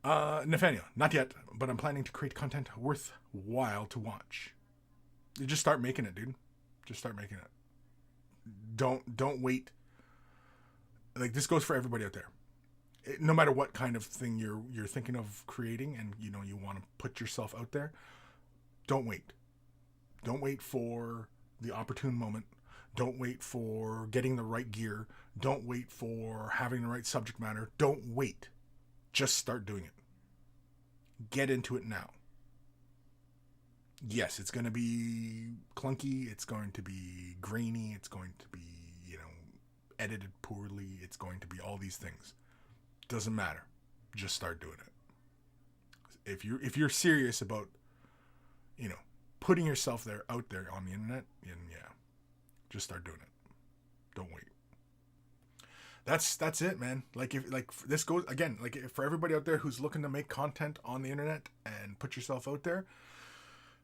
Nathaniel, not yet, but I'm planning to create content worthwhile to watch. You just start making it, dude. Just start making it. Don't wait. Like, this goes for everybody out there. No matter what kind of thing you're thinking of creating, and you want to put yourself out there, don't wait. Don't wait for the opportune moment. Don't wait for getting the right gear. Don't wait for having the right subject matter. Don't wait. Just start doing it. Get into it now. Yes, it's going to be clunky. It's going to be grainy. It's going to be, edited poorly. It's going to be all these things. Doesn't matter. Just start doing it. If you're serious about, putting yourself out there on the internet, and yeah, just start doing it. Don't wait. That's it, man. This goes again, for everybody out there who's looking to make content on the internet and put yourself out there,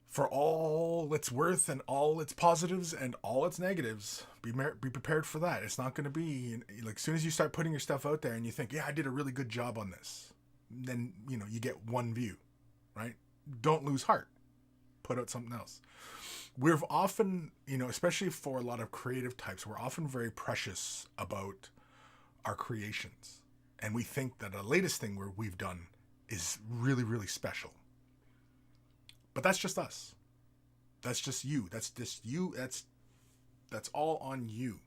for all its worth and all its positives and all its negatives, be prepared for that. It's not going to be like, as soon as you start putting your stuff out there and you think, yeah, I did a really good job on this, then you get one view, right? Don't lose heart. Put out something else. We're often, especially for a lot of creative types, we're often very precious about our creations, and we think that the latest thing we've done is really, really special. But that's just us. That's just you. That's just you. That's all on you.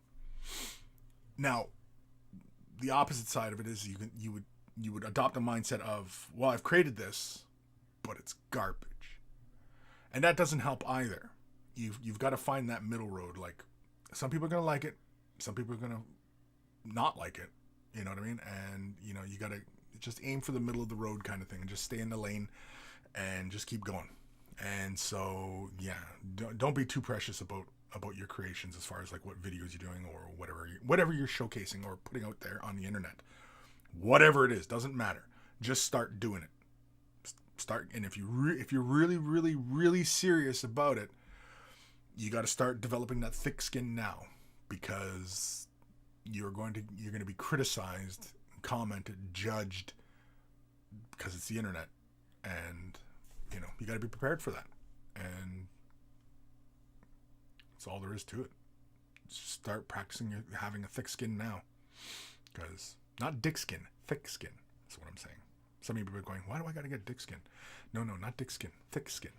Now, the opposite side of it is you would adopt a mindset of, well, I've created this, but it's garbage, and that doesn't help either. You've got to find that middle road. Like, some people are gonna like it, some people are gonna not like it. You know what I mean? And you got to just aim for the middle of the road kind of thing, and just stay in the lane, and just keep going. And so, yeah, don't be too precious about your creations as far as like what videos you're doing or whatever you're showcasing or putting out there on the internet. Whatever it is, doesn't matter. Just start doing it. Start, and if you're really, really, really serious about it, you got to start developing that thick skin now, because you're going to be criticized, commented, judged, because it's the internet, and you got to be prepared for that. And that's all there is to it. Just start practicing having a thick skin now, because not dick skin, thick skin. That's what I'm saying. Some people are going, why do I got to get dick skin? No, not dick skin, thick skin.